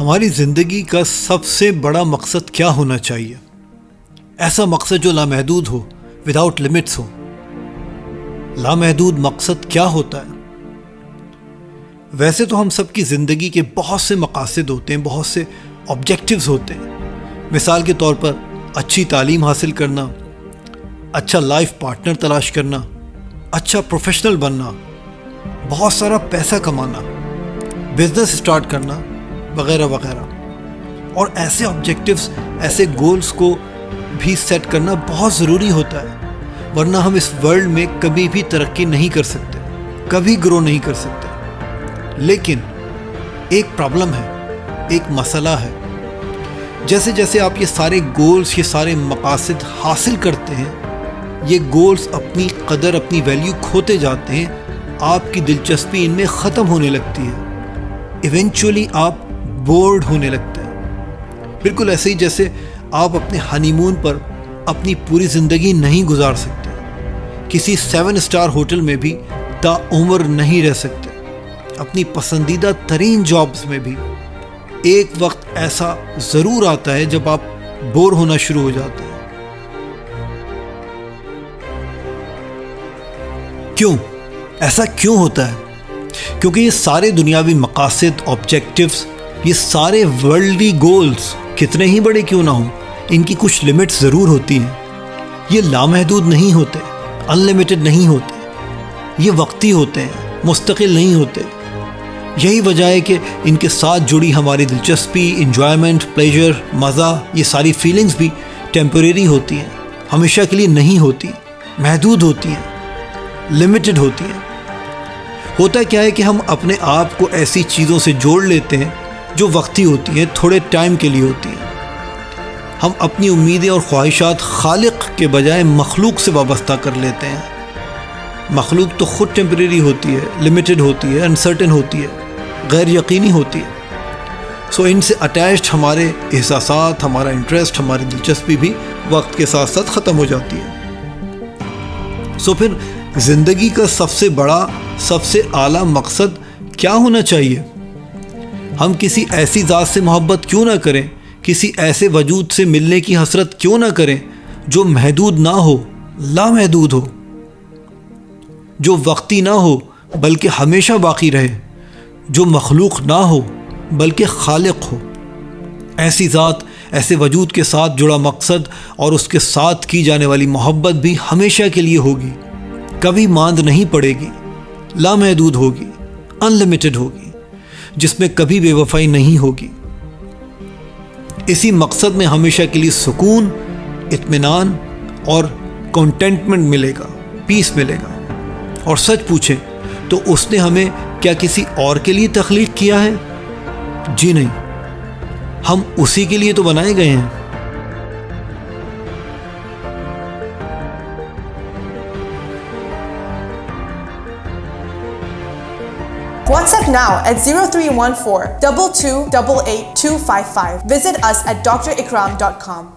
ہماری زندگی کا سب سے بڑا مقصد کیا ہونا چاہیے؟ ایسا مقصد جو لامحدود ہو، وداؤٹ لمٹس ہو۔ لامحدود مقصد کیا ہوتا ہے؟ ویسے تو ہم سب کی زندگی کے بہت سے مقاصد ہوتے ہیں، بہت سے آبجیکٹیوز ہوتے ہیں۔ مثال کے طور پر اچھی تعلیم حاصل کرنا، اچھا لائف پارٹنر تلاش کرنا، اچھا پروفیشنل بننا، بہت سارا پیسہ کمانا، بزنس اسٹارٹ کرنا، وغیرہ وغیرہ۔ اور ایسے آبجیکٹیوز، ایسے گولز کو بھی سیٹ کرنا بہت ضروری ہوتا ہے، ورنہ ہم اس ورلڈ میں کبھی بھی ترقی نہیں کر سکتے، کبھی گرو نہیں کر سکتے۔ لیکن ایک پرابلم ہے، ایک مسئلہ ہے۔ جیسے جیسے آپ یہ سارے گولز، یہ سارے مقاصد حاصل کرتے ہیں، یہ گولز اپنی قدر، اپنی ویلیو کھوتے جاتے ہیں، آپ کی دلچسپی ان میں ختم ہونے لگتی ہے، ایونچولی آپ بورڈ ہونے لگتے ہیں۔ بالکل ایسے ہی جیسے آپ اپنے ہنی مون پر اپنی پوری زندگی نہیں گزار سکتے، کسی 7 اسٹار ہوٹل میں بھی تا عمر نہیں رہ سکتے، اپنی پسندیدہ ترین جابز میں بھی ایک وقت ایسا ضرور آتا ہے جب آپ بور ہونا شروع ہو جاتے ہیں۔ کیوں؟ ایسا کیوں ہوتا ہے؟ کیونکہ یہ سارے دنیاوی مقاصد، آبجیکٹیوز، یہ سارے ورلڈلی گولز کتنے ہی بڑے کیوں نہ ہوں، ان کی کچھ لمٹس ضرور ہوتی ہیں۔ یہ لامحدود نہیں ہوتے، ان لمیٹڈ نہیں ہوتے، یہ وقتی ہوتے ہیں، مستقل نہیں ہوتے۔ یہی وجہ ہے کہ ان کے ساتھ جڑی ہماری دلچسپی، انجوائمنٹ، پلیجر، مزہ، یہ ساری فیلنگز بھی ٹیمپریری ہوتی ہیں، ہمیشہ کے لیے نہیں ہوتی، محدود ہوتی ہیں، لمیٹڈ ہوتی ہیں۔ ہوتا کیا ہے کہ ہم اپنے آپ کو ایسی چیزوں سے جوڑ لیتے ہیں جو وقتی ہوتی ہیں، تھوڑے ٹائم کے لیے ہوتی ہیں۔ ہم اپنی امیدیں اور خواہشات خالق کے بجائے مخلوق سے وابستہ کر لیتے ہیں۔ مخلوق تو خود ٹیمپریری ہوتی ہے، لمیٹڈ ہوتی ہے، انسرٹن ہوتی ہے، غیر یقینی ہوتی ہے۔ سو ان سے اٹیچڈ ہمارے احساسات، ہمارا انٹرسٹ، ہماری دلچسپی بھی وقت کے ساتھ ساتھ ختم ہو جاتی ہے۔ سو پھر زندگی کا سب سے بڑا، سب سے اعلیٰ مقصد کیا ہونا چاہیے؟ ہم کسی ایسی ذات سے محبت کیوں نہ کریں، کسی ایسے وجود سے ملنے کی حسرت کیوں نہ کریں جو محدود نہ ہو، لامحدود ہو، جو وقتی نہ ہو بلکہ ہمیشہ باقی رہے، جو مخلوق نہ ہو بلکہ خالق ہو۔ ایسی ذات، ایسے وجود کے ساتھ جڑا مقصد اور اس کے ساتھ کی جانے والی محبت بھی ہمیشہ کے لیے ہوگی، کبھی ماند نہیں پڑے گی، لامحدود ہوگی، ان لمیٹڈ ہوگی، جس میں کبھی بے وفائی نہیں ہوگی۔ اسی مقصد میں ہمیشہ کے لیے سکون، اطمینان اور کنٹینٹمنٹ ملے گا، پیس ملے گا۔ اور سچ پوچھیں تو اس نے ہمیں کیا کسی اور کے لیے تخلیق کیا ہے؟ جی نہیں، ہم اسی کے لیے تو بنائے گئے ہیں۔ WhatsApp now at 0314 2288 255. Visit us at drakram.com.